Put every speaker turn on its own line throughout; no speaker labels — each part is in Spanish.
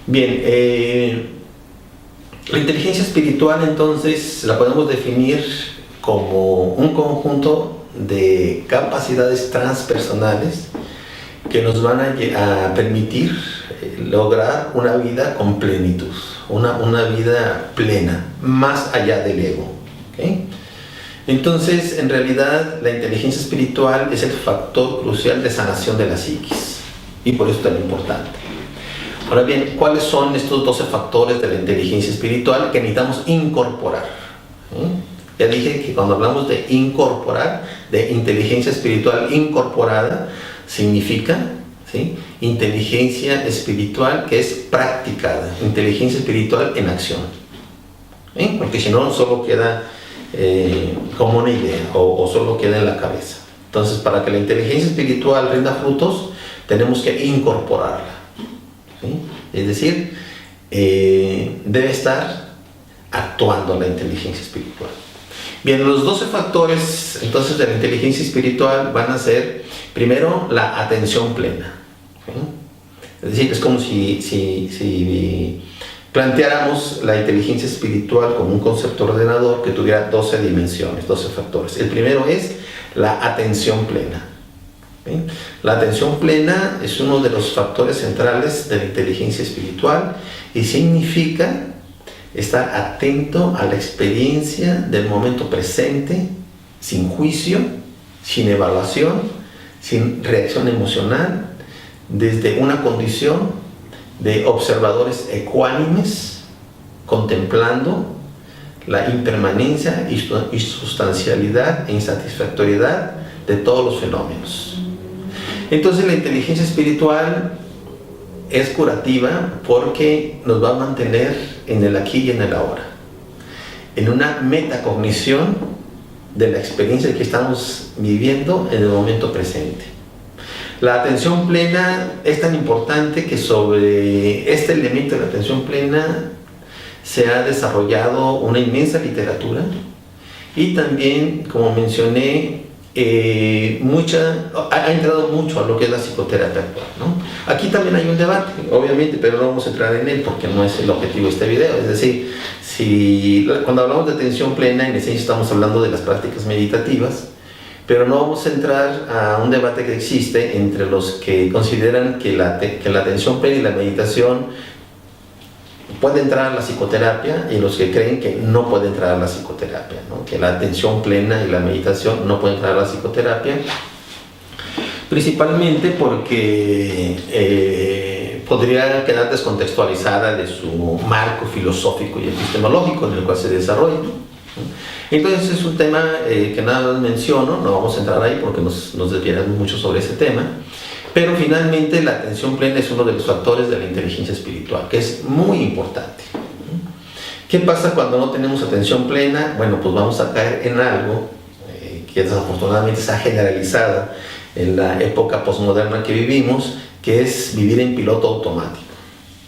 Bien, la inteligencia espiritual entonces la podemos definir como un conjunto de capacidades transpersonales que nos van a permitir lograr una vida con plenitud, una vida plena, más allá del ego. ¿Okay? Entonces, en realidad, la inteligencia espiritual es el factor crucial de sanación de la psiquis, y por eso es tan importante. Ahora bien, ¿cuáles son estos 12 factores de la inteligencia espiritual que necesitamos incorporar? Ya dije que cuando hablamos de incorporar, de inteligencia espiritual incorporada, significa, ¿sí?, inteligencia espiritual que es practicada, inteligencia espiritual en acción. Porque si no, solo queda como una idea o solo queda en la cabeza. Entonces, para que la inteligencia espiritual rinda frutos, tenemos que incorporarla. ¿Sí? Es decir, debe estar actuando la inteligencia espiritual. Bien, los 12 factores entonces de la inteligencia espiritual van a ser, primero, la atención plena. ¿Sí? Es decir, es como si planteáramos la inteligencia espiritual como un concepto ordenador que tuviera 12 dimensiones, 12 factores. El primero es la atención plena. ¿Sí? La atención plena es uno de los factores centrales de la inteligencia espiritual y significa estar atento a la experiencia del momento presente, sin juicio, sin evaluación, sin reacción emocional, desde una condición de observadores ecuánimes, contemplando la impermanencia y sustancialidad e insatisfactoriedad de todos los fenómenos. Entonces la inteligencia espiritual es curativa porque nos va a mantener en el aquí y en el ahora, en una metacognición de la experiencia que estamos viviendo en el momento presente. La atención plena es tan importante que sobre este elemento de la atención plena se ha desarrollado una inmensa literatura y también, como mencioné, ha entrado mucho a lo que es la psicoterapia actual, ¿no? Aquí también hay un debate, obviamente, pero no vamos a entrar en él porque no es el objetivo de este video. Es decir, cuando hablamos de atención plena, en esencia estamos hablando de las prácticas meditativas, pero no vamos a entrar a un debate que existe entre los que consideran que la atención plena y la meditación puede entrar a la psicoterapia y los que creen que no puede entrar a la psicoterapia, ¿no? Que la atención plena y la meditación no pueden entrar a la psicoterapia, principalmente porque podría quedar descontextualizada de su marco filosófico y epistemológico en el cual se desarrolla, ¿no? Entonces es un tema que nada más menciono, no vamos a entrar ahí porque nos desviaremos mucho sobre ese tema. Pero finalmente la atención plena es uno de los factores de la inteligencia espiritual, que es muy importante. ¿Qué pasa cuando no tenemos atención plena? Bueno, pues vamos a caer en algo que desafortunadamente se ha generalizado en la época posmoderna que vivimos, que es vivir en piloto automático.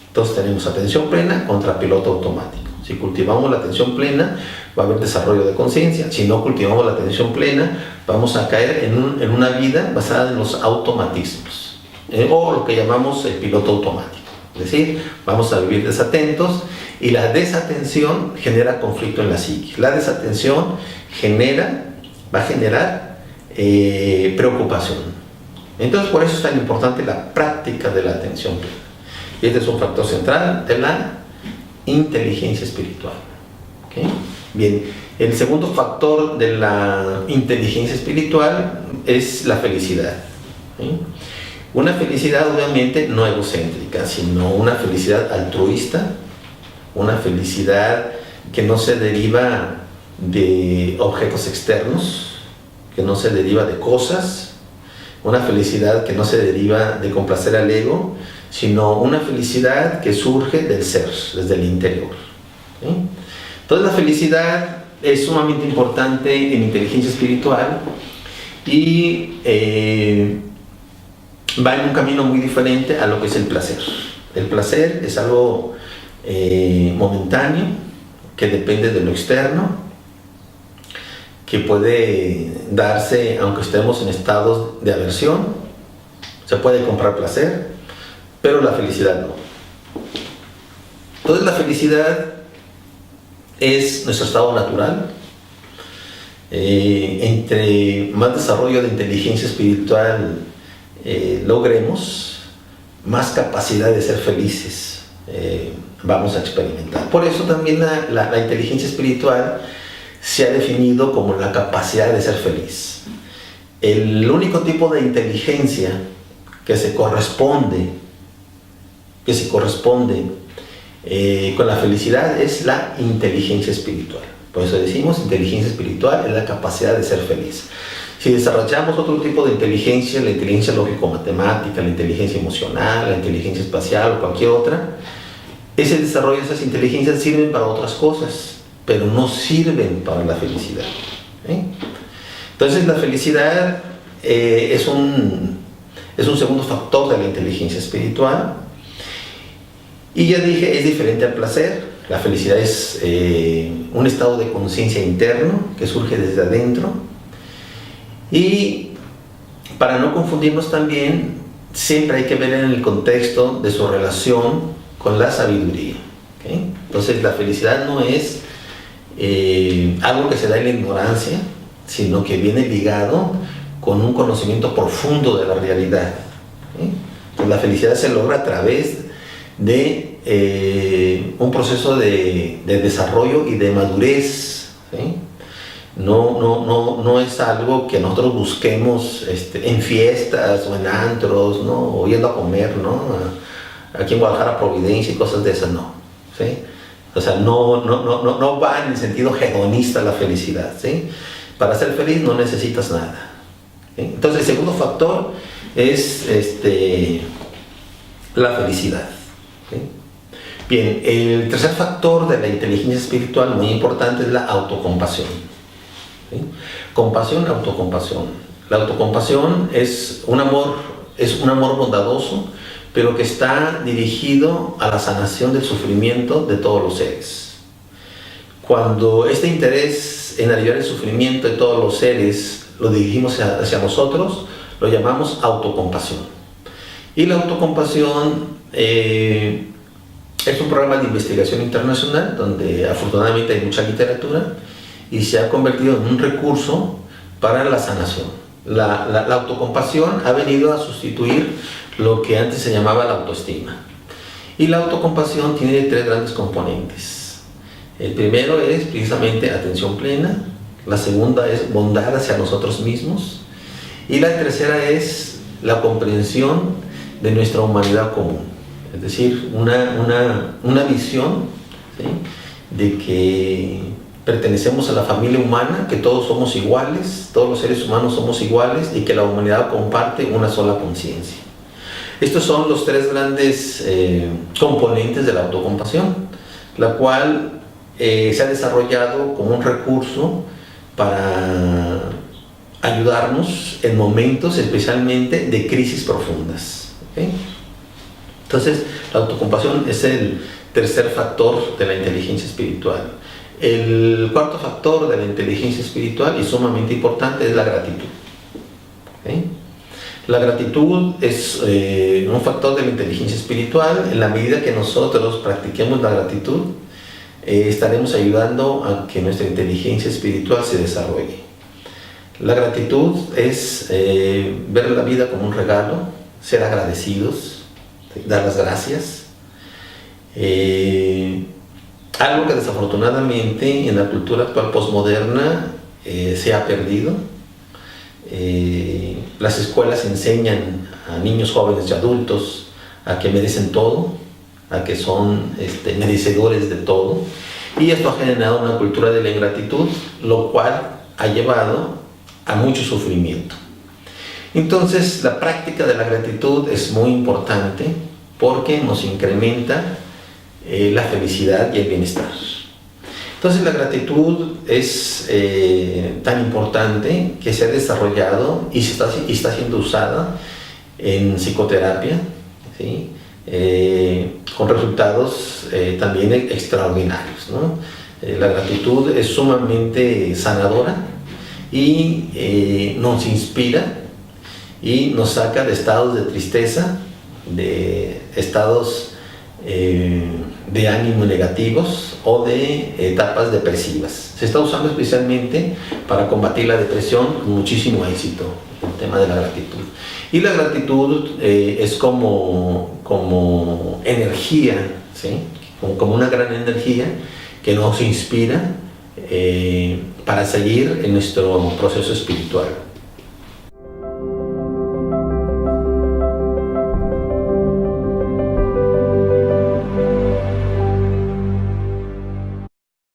Entonces tenemos atención plena contra piloto automático. Si cultivamos la atención plena, va a haber desarrollo de conciencia. Si no cultivamos la atención plena, vamos a caer en una vida basada en los automatismos, o lo que llamamos el piloto automático. Es decir, vamos a vivir desatentos y la desatención genera conflicto en la psique. La desatención va a generar preocupación. Entonces, por eso es tan importante la práctica de la atención plena. Y este es un factor central de la inteligencia espiritual. ¿Okay? Bien, el segundo factor de la inteligencia espiritual es la felicidad. ¿Sí? Una felicidad obviamente no egocéntrica, sino una felicidad altruista, una felicidad que no se deriva de objetos externos, que no se deriva de cosas, una felicidad que no se deriva de complacer al ego, sino una felicidad que surge del ser, desde el interior. ¿Sí? Entonces la felicidad es sumamente importante en inteligencia espiritual y va en un camino muy diferente a lo que es el placer. El placer es algo momentáneo, que depende de lo externo, que puede darse aunque estemos en estados de aversión. Se puede comprar placer, pero la felicidad no. Entonces la felicidad es nuestro estado natural. Entre más desarrollo de inteligencia espiritual logremos, más capacidad de ser felices vamos a experimentar. Por eso también la inteligencia espiritual se ha definido como la capacidad de ser feliz. El único tipo de inteligencia que se corresponde con la felicidad es la inteligencia espiritual. Por eso decimos, inteligencia espiritual es la capacidad de ser feliz. Si desarrollamos otro tipo de inteligencia, la inteligencia lógico-matemática, la inteligencia emocional, la inteligencia espacial o cualquier otra, ese desarrollo de esas inteligencias sirven para otras cosas, pero no sirven para la felicidad. Entonces la felicidad es un segundo factor de la inteligencia espiritual. Y ya dije, es diferente al placer. La felicidad es un estado de conciencia interno que surge desde adentro. Y para no confundirnos también, siempre hay que ver en el contexto de su relación con la sabiduría. ¿Okay? Entonces la felicidad no es algo que se da en la ignorancia, sino que viene ligado con un conocimiento profundo de la realidad. ¿Okay? Entonces la felicidad se logra a través de un proceso de desarrollo y de madurez. ¿Sí? No es algo que nosotros busquemos en fiestas o en antros, ¿no? O yendo a comer, ¿no? Aquí en Guadalajara, Providencia y cosas de esas, no. ¿Sí? O sea, no va en el sentido hedonista la felicidad. ¿Sí? Para ser feliz no necesitas nada. ¿Sí? Entonces el segundo factor es la felicidad. ¿Sí? Bien, el tercer factor de la inteligencia espiritual muy importante es la autocompasión. ¿Sí? Compasión, autocompasión. La autocompasión es un amor bondadoso, pero que está dirigido a la sanación del sufrimiento de todos los seres. Cuando este interés en aliviar el sufrimiento de todos los seres lo dirigimos hacia nosotros, lo llamamos autocompasión. Y la autocompasión es un programa de investigación internacional donde afortunadamente hay mucha literatura y se ha convertido en un recurso para la sanación. La autocompasión ha venido a sustituir lo que antes se llamaba la autoestima. Y la autocompasión tiene tres grandes componentes. El primero es precisamente atención plena, la segunda es bondad hacia nosotros mismos y la tercera es la comprensión de nuestra humanidad común. Es decir, una visión, ¿sí?, de que pertenecemos a la familia humana, que todos somos iguales, todos los seres humanos somos iguales y que la humanidad comparte una sola conciencia. Estos son los tres grandes componentes de la autocompasión, la cual se ha desarrollado como un recurso para ayudarnos en momentos especialmente de crisis profundas. ¿Okay? Entonces, la autocompasión es el tercer factor de la inteligencia espiritual. El cuarto factor de la inteligencia espiritual, y sumamente importante, es la gratitud. ¿Okay? La gratitud es un factor de la inteligencia espiritual. En la medida que nosotros practiquemos la gratitud, estaremos ayudando a que nuestra inteligencia espiritual se desarrolle. La gratitud es ver la vida como un regalo, ser agradecidos, dar las gracias. Algo que desafortunadamente en la cultura actual posmoderna se ha perdido. Las escuelas enseñan a niños, jóvenes y adultos a que merecen todo, a que son merecedores de todo, y esto ha generado una cultura de la ingratitud, lo cual ha llevado a mucho sufrimiento. Entonces, la práctica de la gratitud es muy importante porque nos incrementa la felicidad y el bienestar. Entonces, la gratitud es tan importante que se ha desarrollado y está siendo usada en psicoterapia, ¿sí? Con resultados también extraordinarios, ¿no? La gratitud es sumamente sanadora y nos inspira y nos saca de estados de tristeza, de estados de ánimo negativos o de etapas depresivas. Se está usando especialmente para combatir la depresión con muchísimo éxito, el tema de la gratitud. Y la gratitud es como energía, ¿sí? Como una gran energía que nos inspira para seguir en nuestro proceso espiritual.